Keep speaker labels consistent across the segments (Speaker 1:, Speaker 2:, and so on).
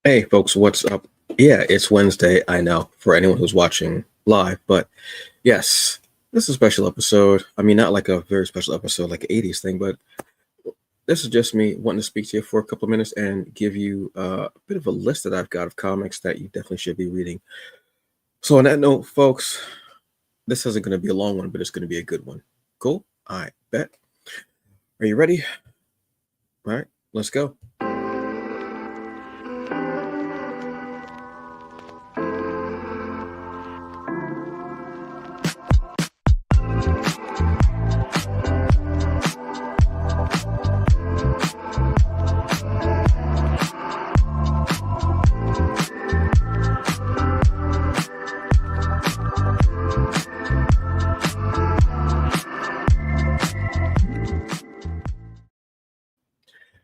Speaker 1: Hey folks, what's up? Yeah, it's Wednesday, I know, for anyone who's watching live, but yes, this is a special episode. I mean, not like a very special episode like an 80s thing, but this is just me wanting to speak to you for a couple of minutes and give you a bit of a list that I've got of comics that you definitely should be reading. So on that note, folks, this isn't going to be a long one, but it's going to be a good one. Cool? I bet. Are you ready? All right, let's go.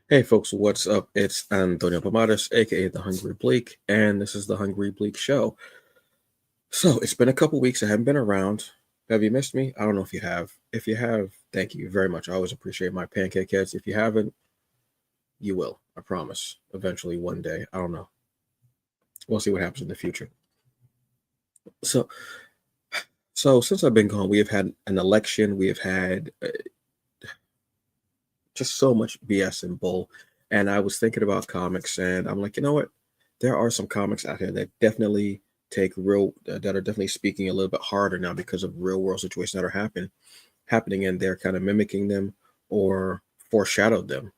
Speaker 1: Hey folks, what's up? It's Antonio Pomares, aka The Hungry Bleak, and this is The Hungry Bleak Show. So it's been a couple weeks. I haven't been around. Have you missed me? I don't know if you have. If you have, thank you very much. I always appreciate my pancake heads. If you haven't, you will. I promise. Eventually, one day. I don't know. We'll see what happens in the future. So since I've been gone, we have had an election. We have had just so much BS and bull. And I was thinking about comics, and I'm like, you know what? There are some comics out here that definitely take that are definitely speaking a little bit harder now because of real world situations that are happening, and they're kind of mimicking them or foreshadowed them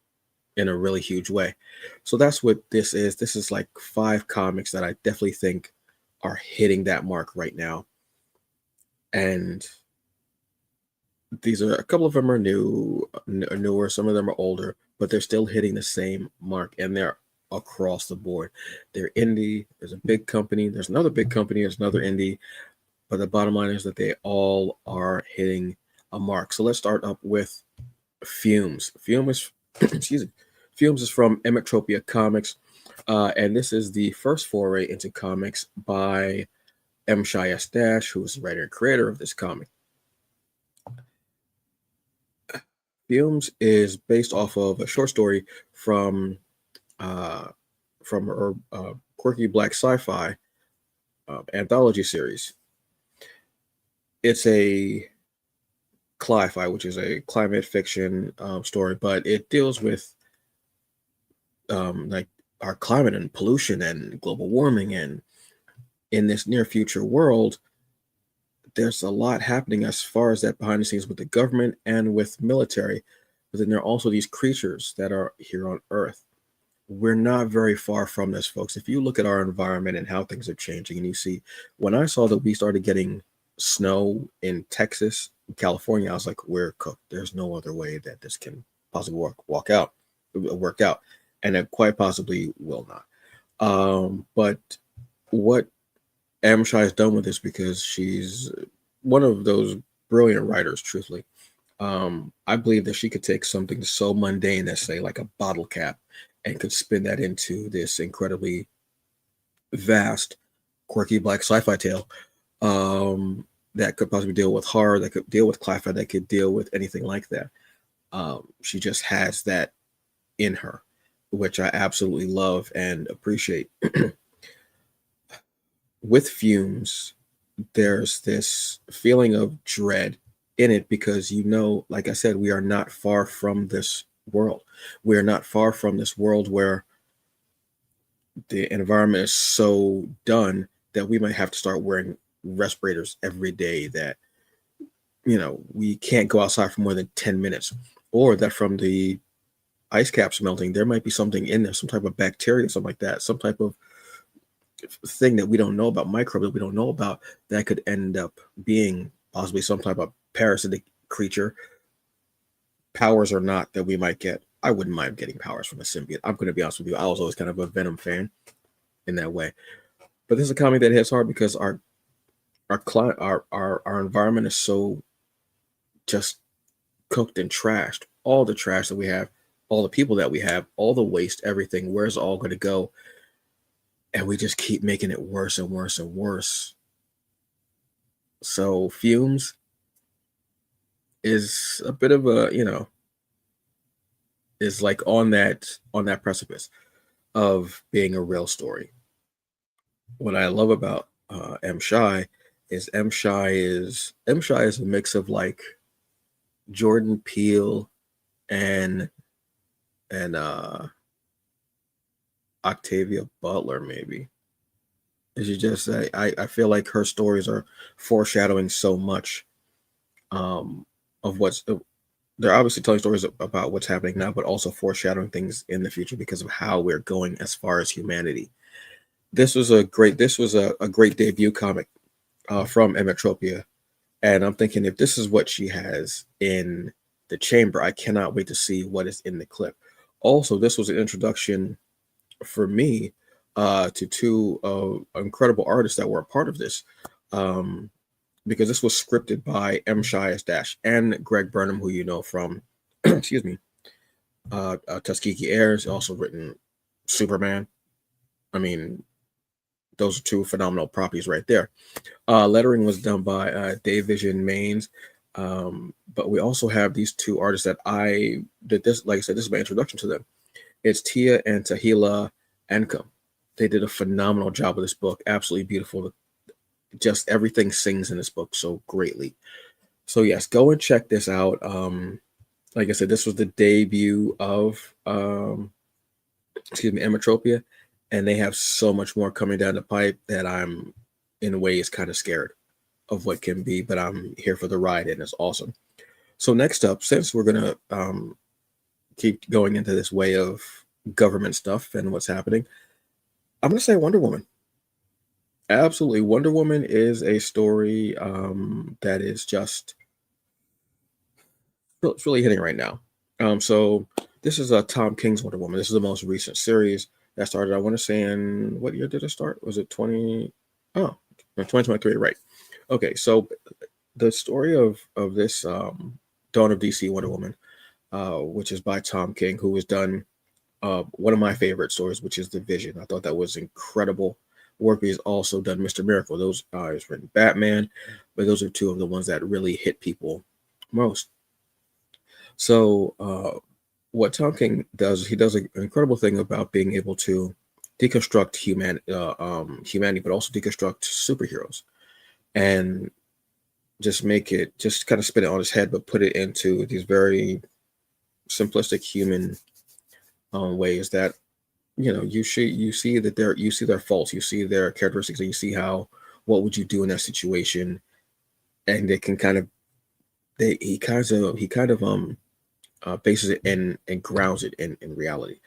Speaker 1: in a really huge way. So that's what this is. This is like 5 comics that I definitely think are hitting that mark right now. And these are, a couple of them are newer, some of them are older, but they're still hitting the same mark, and they're across the board. They're indie, there's a big company, there's another big company, there's another indie, but the bottom line is that they all are hitting a mark. So let's start up with Fumes. Fumes is from Emmetropia Comics, and this is the first foray into comics by M. Shai S. Dash, who is the writer and creator of this comic. Fumes is based off of a short story from her quirky black sci-fi anthology series. It's a cli-fi, which is a climate fiction story, but it deals with like our climate and pollution and global warming. And in this near future world, there's a lot happening as far as that behind the scenes with the government and with military, but then there are also these creatures that are here on Earth. We're not very far from this, folks. If you look at our environment and how things are changing, and you see, when I saw that we started getting snow in Texas, California, I was like, we're cooked. There's no other way that this can possibly work out, and it quite possibly will not. But what M. Shai has done with this, because she's one of those brilliant writers, truthfully. I believe that she could take something so mundane as, say, like a bottle cap, and could spin that into this incredibly vast, quirky black sci-fi tale that could possibly deal with horror, that could deal with cli-fi, that could deal with anything like that. She just has that in her, which I absolutely love and appreciate. With Fumes, there's this feeling of dread in it because, like I said, we are not far from this world. We are not far from this world where the environment is so done that we might have to start wearing respirators every day, that we can't go outside for more than 10 minutes, or that from the ice caps melting, there might be something in there, some type of bacteria, something like that, some type of thing that we don't know about, microbe that we don't know about, that could end up being possibly some type of parasitic creature, powers or not, that we might get. I wouldn't mind getting powers from a symbiote. I'm going to be honest with you. I was always kind of a Venom fan in that way. But this is a comic that hits hard because our environment is so just cooked and trashed. All the trash that we have, all the people that we have, all the waste, everything, where's it all going to go? And we just keep making it worse and worse and worse. So Fumes is a bit of a, is like on that precipice of being a real story. What I love about M. Shy is M. Shy is a mix of like Jordan Peele and Octavia Butler, maybe. She just I feel like her stories are foreshadowing so much of what's they're obviously telling stories about what's happening now, but also foreshadowing things in the future because of how we're going as far as humanity. This was a great debut comic from Emmetropia, and I'm thinking if this is what she has in the chamber, I cannot wait to see what is in the clip. Also, this was an introduction for me to two incredible artists that were a part of this, because this was scripted by M. Shias Dash and Greg Burnham, who you know from, excuse me, Tuskegee Airs, also written Superman. I mean, those are two phenomenal properties right there. Lettering was done by Dave Vision Maines. But we also have these two artists that I did this, like I said, this is my introduction to them. It's Tia and Tahila Ancom. They did a phenomenal job with this book. Absolutely beautiful. Just everything sings in this book so greatly. So yes, go and check this out. Like I said, this was the debut of Emmetropia, and they have so much more coming down the pipe that I'm in ways kind of scared of what can be, but I'm here for the ride and it's awesome. So next up, since we're gonna keep going into this way of government stuff and what's happening, I'm gonna say Wonder Woman. Absolutely, Wonder Woman is a story that is just it's really hitting right now. So this is Tom King's Wonder Woman. This is the most recent series that started. I want to say in what year did it start? Was it 2023? Right. Okay, so the story of this Dawn of DC Wonder Woman, which is by Tom King, who has done one of my favorite stories, which is The Vision. I thought that was incredible work. He's also done Mr. Miracle. Those he's written Batman, but those are two of the ones that really hit people most. So what Tom King does, he does an incredible thing about being able to deconstruct humanity, but also deconstruct superheroes, and just make it, just kind of spin it on his head, but put it into these very simplistic human ways that you see their faults, you see their characteristics, and you see what would you do in that situation, and they can kind of he kind of bases it and grounds it in reality.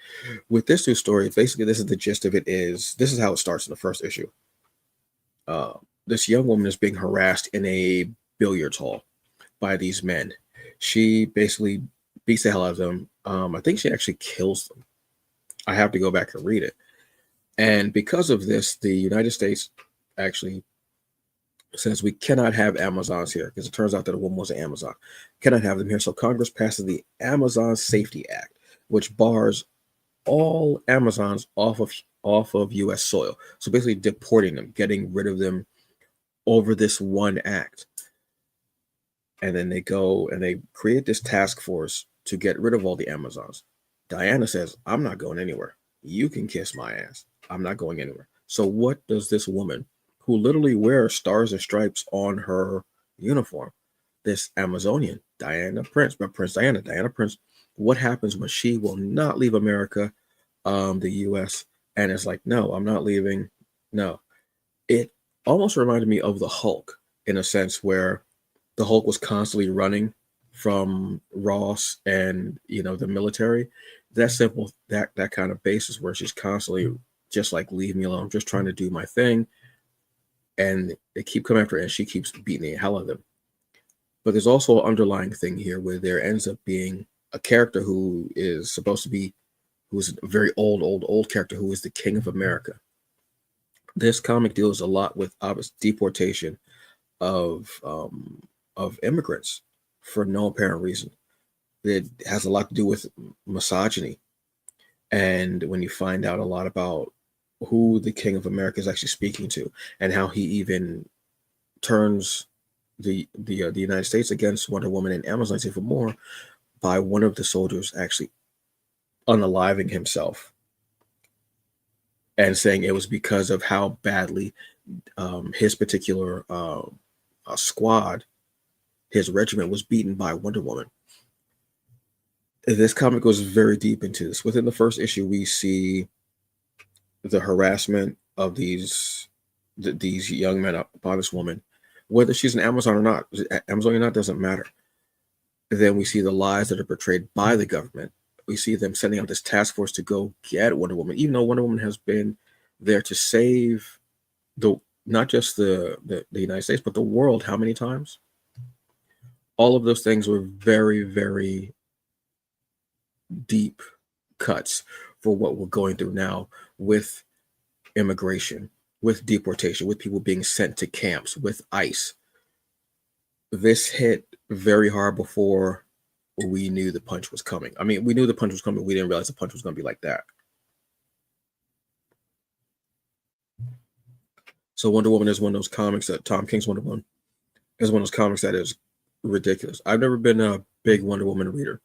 Speaker 1: With this new story, basically this is the gist of it. This is how it starts in the first issue. This young woman is being harassed in a billiards hall by these men. She basically beats the hell out of them. I think she actually kills them. I have to go back and read it. And because of this, the United States actually says we cannot have Amazons here, because it turns out that a woman was an Amazon. Cannot have them here. So Congress passes the Amazon Safety Act, which bars all Amazons off of U.S. soil. So basically deporting them, getting rid of them over this one act. And then they go and they create this task force to get rid of all the Amazons. Diana says, I'm not going anywhere. You can kiss my ass. I'm not going anywhere. So what does this woman, who literally wears stars and stripes on her uniform, this Amazonian, Diana Prince, what happens when she will not leave America, the U.S., and it's like, no, I'm not leaving. No. It almost reminded me of the Hulk in a sense, where the Hulk was constantly running from Ross and the military. That simple, that kind of basis where she's constantly just like, leave me alone, I'm just trying to do my thing. And they keep coming after her and she keeps beating the hell out of them. But there's also an underlying thing here where there ends up being a character who is supposed to be, who's a very old character who is the King of America. This comic deals a lot with obvious deportation of immigrants for no apparent reason. It has a lot to do with misogyny. And when you find out a lot about who the King of America is actually speaking to, and how he even turns the United States against Wonder Woman and Amazon Civil War by one of the soldiers actually unaliving himself and saying it was because of how badly his particular squad, his regiment, was beaten by Wonder Woman. This comic goes very deep into this. Within the first issue, we see the harassment of these young men by this woman, whether she's an Amazon or not. Amazon or not doesn't matter. Then we see the lies that are portrayed by the government. We see them sending out this task force to go get Wonder Woman, even though Wonder Woman has been there to save not just the United States, but the world. How many times? All of those things were very, very deep cuts for what we're going through now with immigration, with deportation, with people being sent to camps, with ICE. This hit very hard before we knew the punch was coming. I mean, we knew the punch was coming. We didn't realize the punch was going to be like that. So Wonder Woman is one of those comics that Tom King's Wonder Woman is one of those comics that is ridiculous. I've never been a big Wonder Woman reader.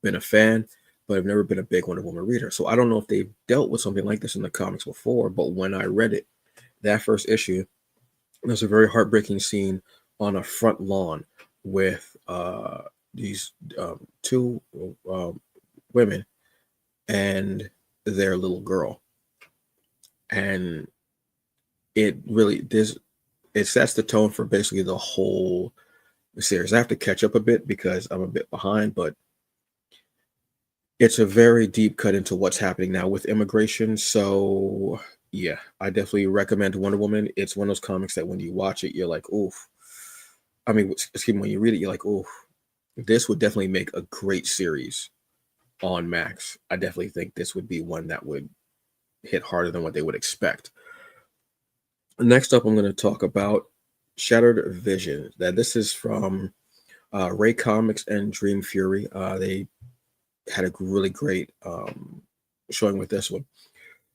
Speaker 1: Been a fan, but I've never been a big Wonder Woman reader. So I don't know if they've dealt with something like this in the comics before, but when I read it, that first issue, there's a very heartbreaking scene on a front lawn with these two women and their little girl. And it really, it sets the tone for basically the whole series. I have to catch up a bit because I'm a bit behind, but it's a very deep cut into what's happening now with immigration. So yeah, I definitely recommend Wonder Woman. It's one of those comics that when you watch it, you're like, oof. I mean, excuse me, when you read it, you're like, oof, this would definitely make a great series on Max. I definitely think this would be one that would hit harder than what they would expect. Next up, I'm going to talk about Shattered Vision. This is from Ray Comics and Dream Fury. They had a really great showing with this one.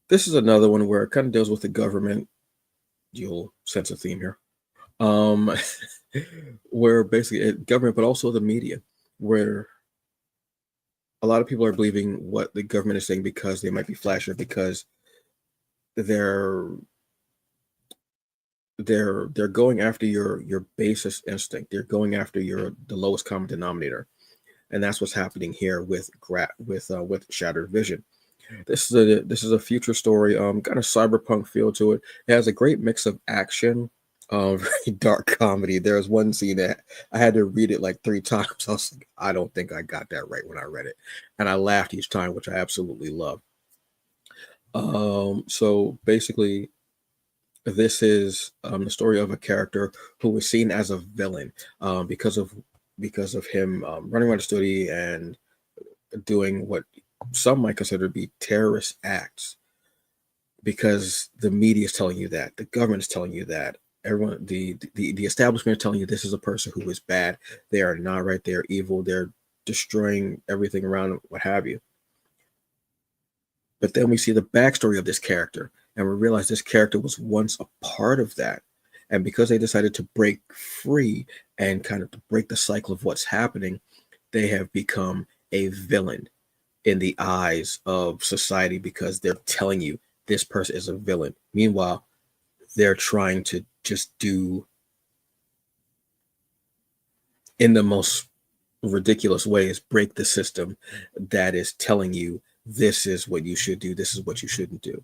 Speaker 1: This is another one where it kind of deals with the government. You'll sense a theme here. Where basically government, but also the media, where a lot of people are believing what the government is saying because they might be flasher, because they're going after your basest instinct. They're going after the lowest common denominator. And that's what's happening here with Shattered Vision. This is a future story, kind of cyberpunk feel to it. It has a great mix of action, very dark comedy. There's one scene that I had to read it like 3 times. I was like, I don't think I got that right when I read it, and I laughed each time, which I absolutely love. So basically, this is the story of a character who was seen as a villain because of him running around the study and doing what some might consider to be terrorist acts, because the media is telling you that, the government is telling you that, everyone, the establishment is telling you this is a person who is bad. They are not right. They are evil. They're destroying everything around them, what have you. But then we see the backstory of this character, and we realize this character was once a part of that. And because they decided to break free and kind of break the cycle of what's happening, they have become a villain in the eyes of society, because they're telling you this person is a villain. Meanwhile, they're trying to just do, in the most ridiculous ways, break the system that is telling you this is what you should do, this is what you shouldn't do.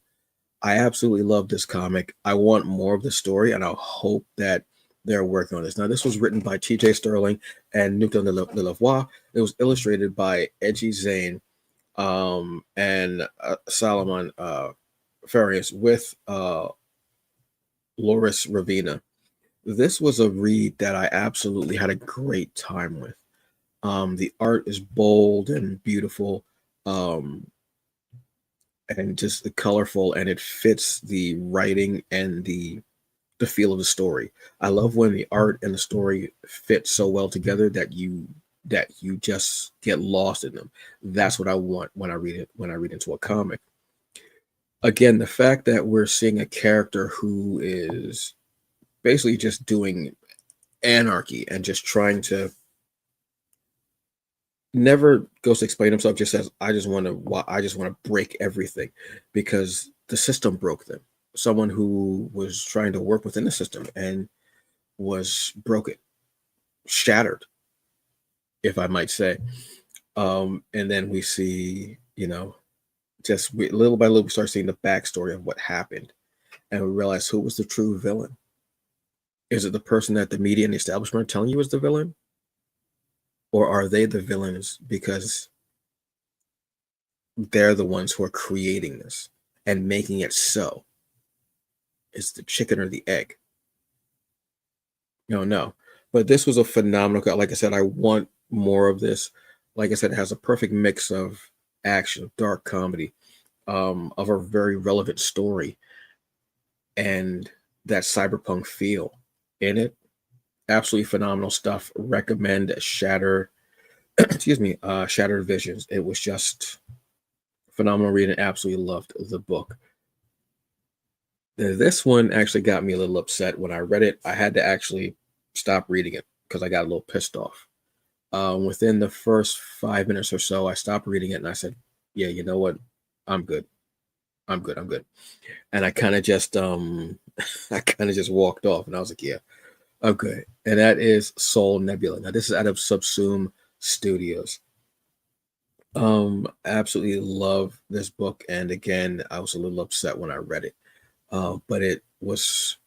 Speaker 1: I absolutely love this comic. I want more of the story, and I hope that they're working on this. Now, this was written by T.J. Sterling and Newton Lavoie. It was illustrated by Edgy Zane and Salomon Farias with Loris Ravina. This was a read that I absolutely had a great time with. The art is bold and beautiful, um, and just colorful, and it fits the writing and the feel of the story. I love when the art and the story fit so well together that you just get lost in them. That's what I want when I read it, when I read into a comic. Again, the fact that we're seeing a character who is basically just doing anarchy and just trying to never goes to explain himself, just says I just want to break everything because the system broke them. Someone who was trying to work within the system and was broken, shattered, if I might say. And then we see, little by little, we start seeing the backstory of what happened, and we realize who was the true villain. Is it the person that the media and the establishment are telling you is the villain, or are they the villains because they're the ones who are creating this and making it so? Is the chicken or the egg? No. But this was a phenomenal. Like I said, I want more of this. Like I said, it has a perfect mix of action, dark comedy, of a very relevant story, and that cyberpunk feel in it. Absolutely phenomenal stuff. Recommend Shattered. Excuse me, Shattered Visions. It was just phenomenal reading. Absolutely loved the book. This one actually got me a little upset when I read it. I had to actually stop reading it because I got a little pissed off. Within the first 5 minutes or so, I stopped reading it and I said, "Yeah, you know what? I'm good. I'm good. I'm good." And I kind of just I kind of just walked off, and I was like, "Yeah, I'm good." And that is Soul Nebula. Now, this is out of Subsume Studios. Absolutely love this book, and again, I was a little upset when I read it, but it was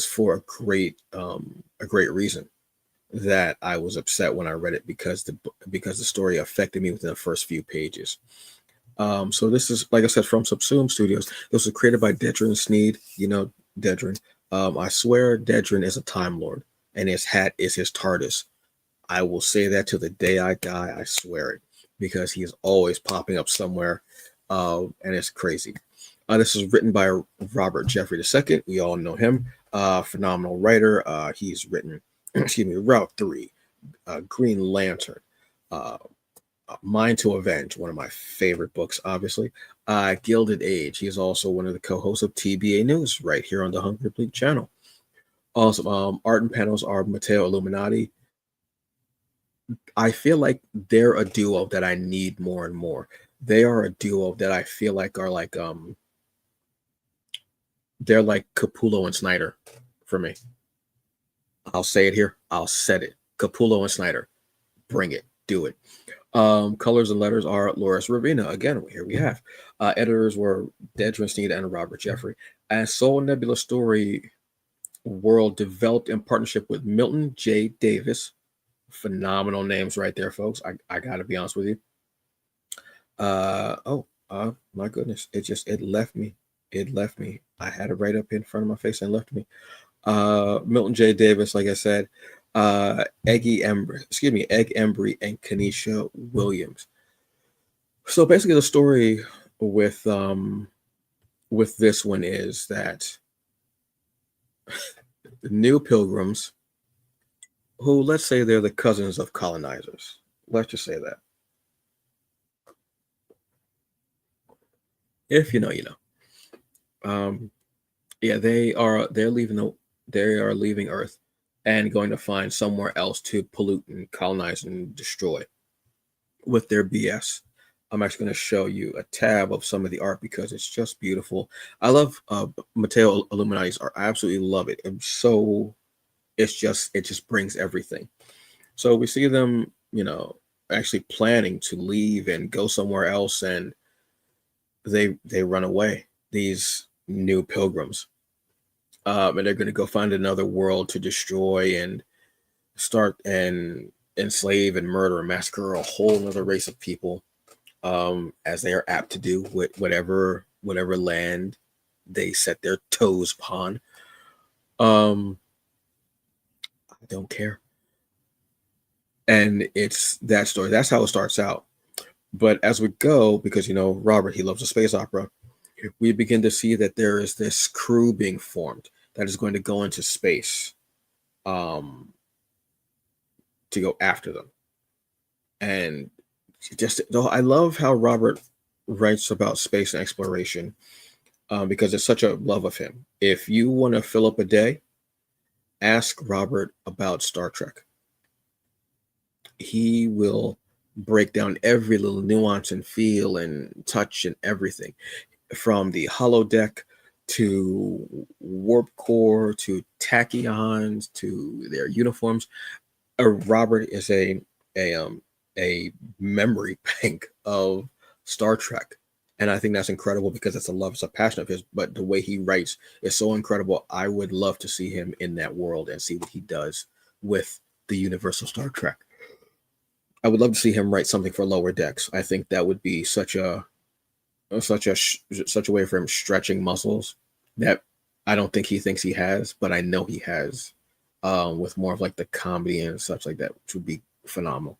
Speaker 1: for a great reason that I was upset when I read it because the story affected me within the first few pages. So this is, like I said, from Subsume Studios. This was created by Dedrin Sneed. You know Dedrin. I swear Dedrin is a Time Lord, and his hat is his TARDIS. I will say that to the day I die. I swear it, because he is always popping up somewhere, and it's crazy. This is written by Robert Jeffrey II. We all know him. Phenomenal writer. He's written, excuse me, Route 3, Green Lantern, uh, Mind to Avenge, one of my favorite books, obviously. Gilded Age. He is also one of the co-hosts of TBA News right here on the Hungry Bleak channel. Awesome. Art and panels are Matteo Illuminati. I feel like they're a duo that I need more and more. They are a duo that I feel like are like they're like Capullo and Snyder for me. I'll say it here. I'll set it. Capullo and Snyder. Bring it. Do it. Colors and letters are Loris Ravina. Again, here we have. Editors were Dedrin Sneed and Robert Jeffrey. And Soul Nebula Story World developed in partnership with Milton J. Davis. Phenomenal names right there, folks. I gotta be honest with you. My goodness. It left me. It left me. I had it right up in front of my face and left me. Milton J. Davis, like I said, Egg Embry, and Kenesha Williams. So basically, the story with this one is that new pilgrims, who, let's say, they're the cousins of colonizers. Let's just say that. If you know, you know. Yeah, they are leaving Earth and going to find somewhere else to pollute and colonize and destroy with their BS. I'm actually going to show you a tab of some of the art because it's just beautiful. I love Matteo Illuminati's art. I absolutely love it. It just brings everything. So we see them, actually planning to leave and go somewhere else, and they run away. These new pilgrims, and they're going to go find another world to destroy and start and enslave and murder and massacre a whole other race of people, as they are apt to do with whatever land they set their toes upon. I don't care. And it's that story. That's how it starts out. But as we go, because Robert, he loves a space opera, we begin to see that there is this crew being formed that is going to go into space um, to go after them. And just I love how Robert writes about space and exploration because it's such a love of him. If you want to fill up a day, ask Robert about Star Trek. He will break down every little nuance and feel and touch and everything, from the holodeck to warp core to tachyons to their uniforms. Robert is a memory bank of Star Trek. And I think that's incredible because it's a love, it's a passion of his, but the way he writes is so incredible. I would love to see him in that world and see what he does with the universe of Star Trek. I would love to see him write something for Lower Decks. I think that would be such a way for him stretching muscles that I don't think he thinks he has, but I know he has, with more of like the comedy and such like that, which would be phenomenal.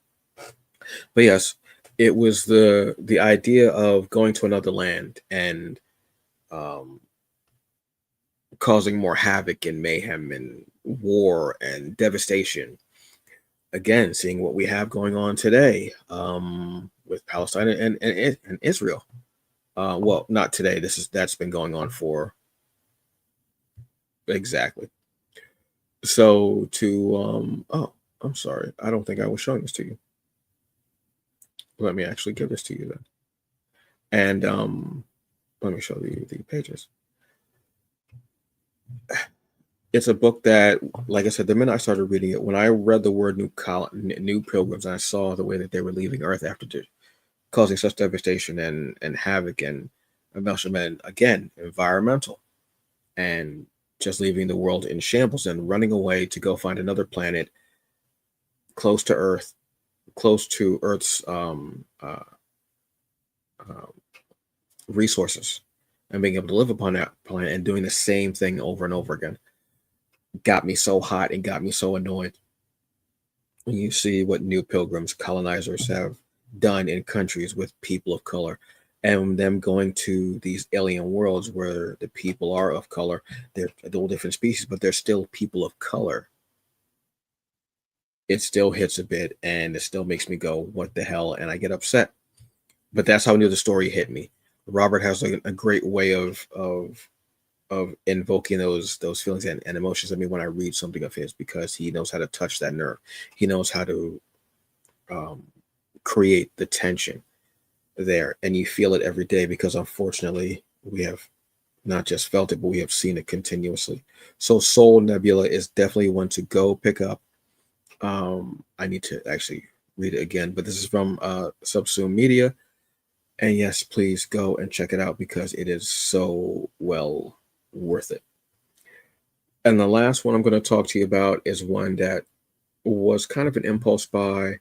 Speaker 1: But yes, it was the idea of going to another land and causing more havoc and mayhem and war and devastation. Again, seeing what we have going on today with Palestine and Israel. Well, not today. That's been going on for exactly. So I'm sorry. I don't think I was showing this to you. Let me actually give this to you then. And let me show you the pages. It's a book that, like I said, the minute I started reading it, when I read the word new pilgrims, and I saw the way that they were leaving Earth after causing such devastation and havoc and emulsion, again, environmental, and just leaving the world in shambles and running away to go find another planet close to Earth's resources, and being able to live upon that planet and doing the same thing over and over again got me so hot and got me so annoyed. When you see what new pilgrims, colonizers have done in countries with people of color, and them going to these alien worlds where the people are of color, they're all different species, but they're still people of color. It still hits a bit, and it still makes me go, what the hell? And I get upset. But that's how new the story hit me. Robert has a great way of invoking those feelings and emotions in me when I read something of his, because he knows how to touch that nerve. He knows how to create the tension there, and you feel it every day, because unfortunately we have not just felt it, but we have seen it continuously. So Soul Nebula is definitely one to go pick up. I need to actually read it again, but this is from Subsume Media, and yes, please go and check it out because it is so well worth it. And the last one I'm going to talk to you about is one that was kind of an impulse buy,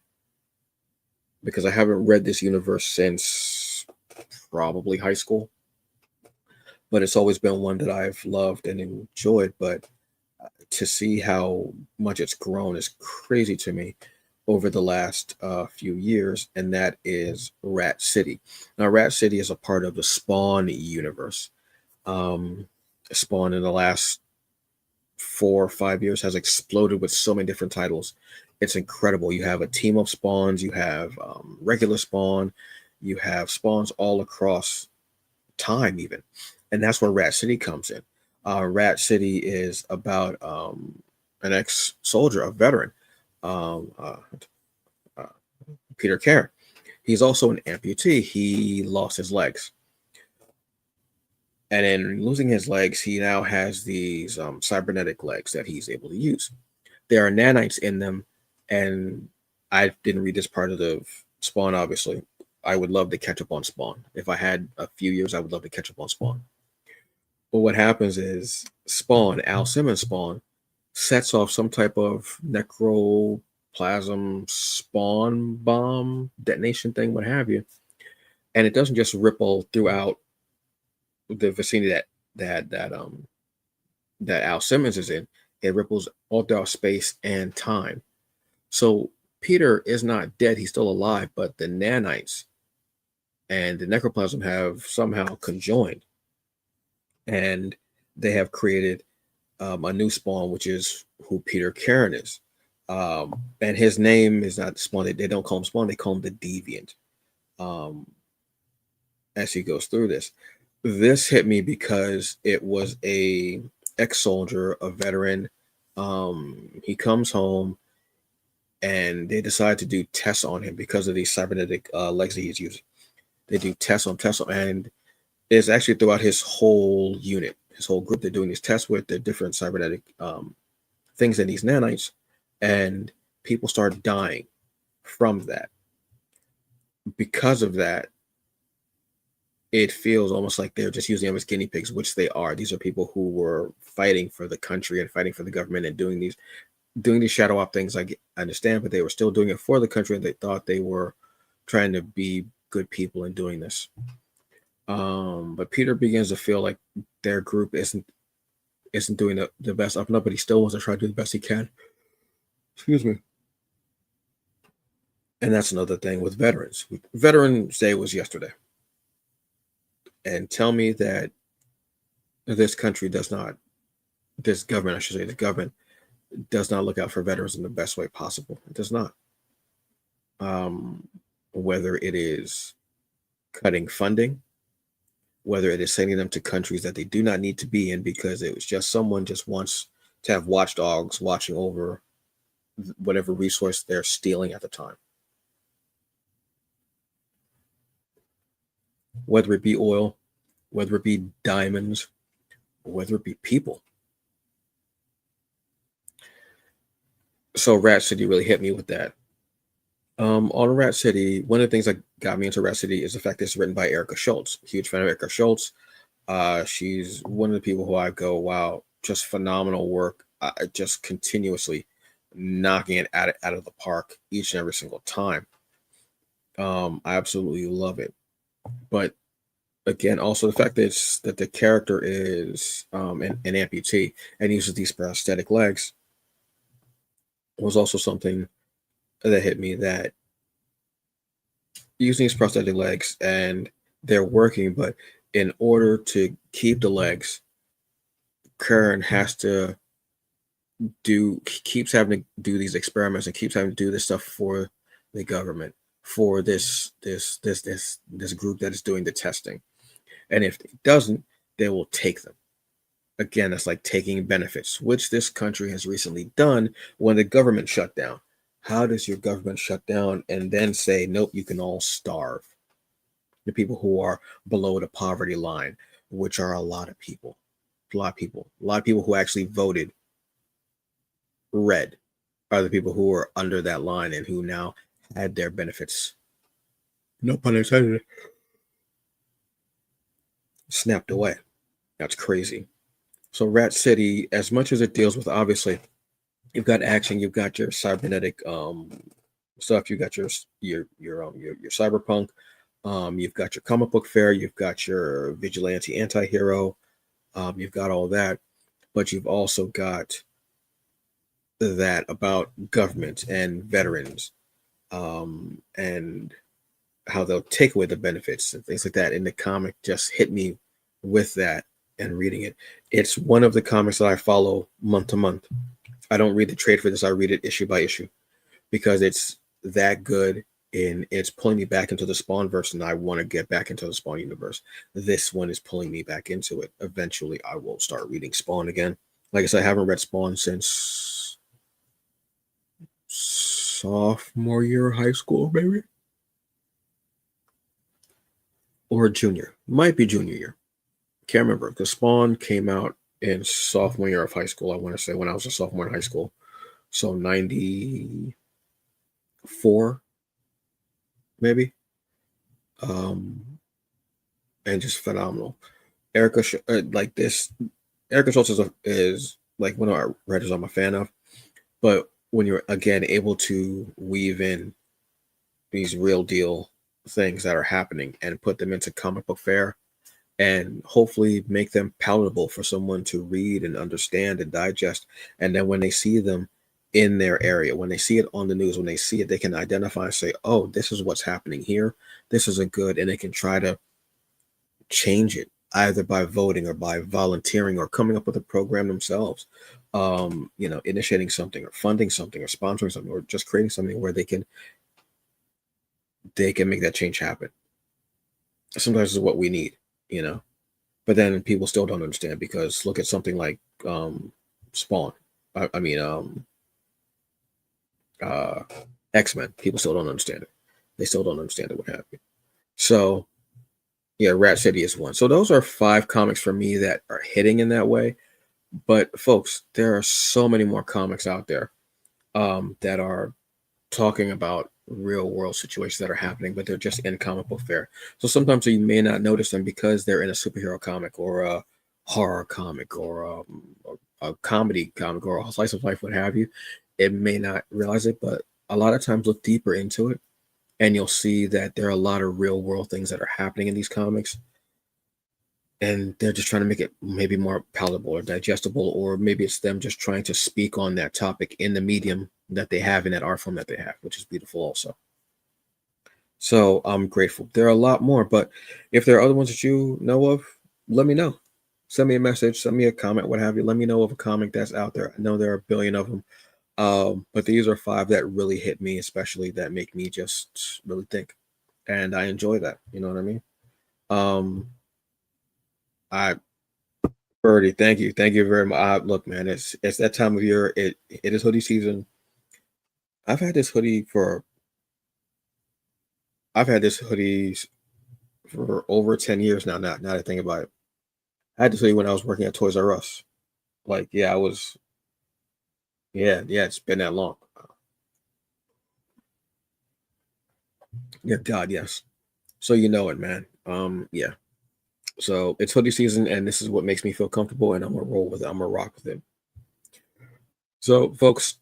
Speaker 1: because I haven't read this universe since probably high school, but it's always been one that I've loved and enjoyed. But to see how much it's grown is crazy to me over the last few years, and that is Rat City. Now, Rat City is a part of the Spawn universe. Spawn in the last 4 or 5 years has exploded with so many different titles. It's incredible. You have a team of spawns, you have regular spawn, you have spawns all across time even, and that's where Rat City comes in. Rat City is about an ex-soldier, a veteran, Peter Carey. He's also an amputee. He lost his legs, and in losing his legs, he now has these cybernetic legs that he's able to use. There are nanites in them, and I didn't read this part of the Spawn, obviously. I would love to catch up on Spawn. If I had a few years, I would love to catch up on Spawn. But what happens is Spawn, Al Simmons' Spawn, sets off some type of necroplasm spawn bomb detonation thing, what have you. And it doesn't just ripple throughout the vicinity that Al Simmons is in. It ripples all throughout space and time. So Peter is not dead. He's still alive, but the nanites and the necroplasm have somehow conjoined, and they have created a new Spawn, which is who Peter Karen is. And his name is not Spawn. They don't call him Spawn. They call him the Deviant. As he goes through this, this hit me because it was a ex-soldier, a veteran. He comes home, and they decide to do tests on him because of these cybernetic legs that he's using. They do tests on, and it's actually throughout his whole unit, his whole group. They're doing these tests with the different cybernetic things in these nanites, and people start dying from that. Because of that, it feels almost like they're just using them as guinea pigs, which they are. These are people who were fighting for the country and fighting for the government and doing these shadow op things. I understand, but they were still doing it for the country, and they thought they were trying to be good people in doing this. But Peter begins to feel like their group isn't doing the best up and up, but he still wants to try to do the best he can. Excuse me. And that's another thing with veterans. Veterans Day was yesterday. And tell me that this government does not look out for veterans in the best way possible. It does not. Whether it is cutting funding, whether it is sending them to countries that they do not need to be in because it was just someone just wants to have watchdogs watching over whatever resource they're stealing at the time. Whether it be oil, whether it be diamonds, whether it be people. So Rat City really hit me with that. On Rat City, one of the things that got me into Rat City is the fact that it's written by Erica Schultz. Huge fan of Erica Schultz. She's one of the people who I go, wow, just phenomenal work. Just continuously knocking it out of the park each and every single time. I absolutely love it. But again, also the fact that the character is an amputee and uses these prosthetic legs was also something that hit me, that using these prosthetic legs and they're working, but in order to keep the legs, Karen keeps having to do these experiments and keeps having to do this stuff for the government, for this group that is doing the testing. And if it doesn't, they will take them. Again, that's like taking benefits, which this country has recently done when the government shut down. How does your government shut down and then say, nope, you can all starve? The people who are below the poverty line, which are a lot of people who actually voted red, are the people who are under that line and who now had their benefits, no pun intended, snapped away. That's crazy. So Rat City, as much as it deals with, obviously, you've got action, you've got your cybernetic stuff, you've got your cyberpunk, you've got your comic book fair, you've got your vigilante anti-hero, you've got all that, but you've also got that about government and veterans, and how they'll take away the benefits and things like that. And the comic just hit me with that, and reading it. It's one of the comics that I follow month to month. I don't read the trade for this. I read it issue by issue because it's that good, and it's pulling me back into the Spawn verse, and I want to get back into the Spawn universe. This one is pulling me back into it. Eventually, I will start reading Spawn again. Like I said, I haven't read Spawn since sophomore year of high school, maybe, or junior. Might be junior year. Can't remember, because Spawn came out in sophomore year of high school. I want to say when I was a sophomore in high school. So 94, maybe. And just phenomenal. Erica Schultz is like one of our writers I'm a fan of. But when you're, again, able to weave in these real deal things that are happening and put them into comic book fare, and hopefully make them palatable for someone to read and understand and digest. And then when they see them in their area, when they see it on the news, when they see it, they can identify and say, oh, this is what's happening here. This isn't good. And they can try to change it either by voting or by volunteering or coming up with a program themselves, initiating something or funding something or sponsoring something or just creating something where they can make that change happen. Sometimes is what we need, you know. But then people still don't understand, because look at something like Spawn. I mean, uh, X-Men. People still don't understand it. They still don't understand it. What happened? So yeah, Rat City is one. So those are 5 comics for me that are hitting in that way. But folks, there are so many more comics out there that are talking about real world situations that are happening, but they're just in comic book fare. So sometimes you may not notice them because they're in a superhero comic or a horror comic or a comedy comic or a slice of life, what have you. It may not realize it, but a lot of times look deeper into it and you'll see that there are a lot of real world things that are happening in these comics, and they're just trying to make it maybe more palatable or digestible, or maybe it's them just trying to speak on that topic in the medium that they have, in that art form that they have, which is beautiful also. So I'm grateful. There are a lot more, but if there are other ones that you know of, let me know. Send me a message, send me a comment, what have you. Let me know of a comic that's out there. I know there are a billion of them, but these are 5 that really hit me, especially that make me just really think, and I enjoy that. You know what I mean? Um, I Birdie, thank you very much. Look, man, it's that time of year. It is hoodie season. I've had this hoodie for I've had this hoodie for over 10 years now. Now that I think about it, I had this hoodie when I was working at Toys R Us. Like, yeah, I was. Yeah, it's been that long. Yeah, God, yes. So you know it, man. Yeah. So it's hoodie season, and this is what makes me feel comfortable, and I'm gonna roll with it. I'm gonna rock with it. So, folks,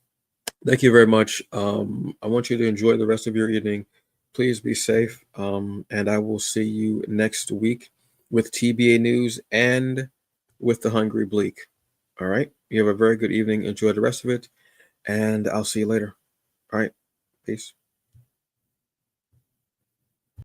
Speaker 1: thank you very much. I want you to enjoy the rest of your evening. Please be safe. And I will see you next week with TBA news and with the Hungry Bleak. All right. You have a very good evening. Enjoy the rest of it. And I'll see you later. All right. Peace.